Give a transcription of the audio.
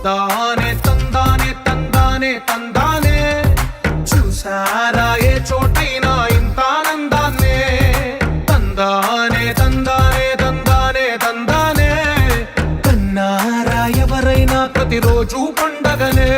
తానే తందానే తందానే తందానే చూసారా ఏ చోటైనా ఇంత ఆనందాన్నే తందానే తందానే తందానే తందానే కన్నారా ఎవరైనా ప్రతిరోజు పండగనే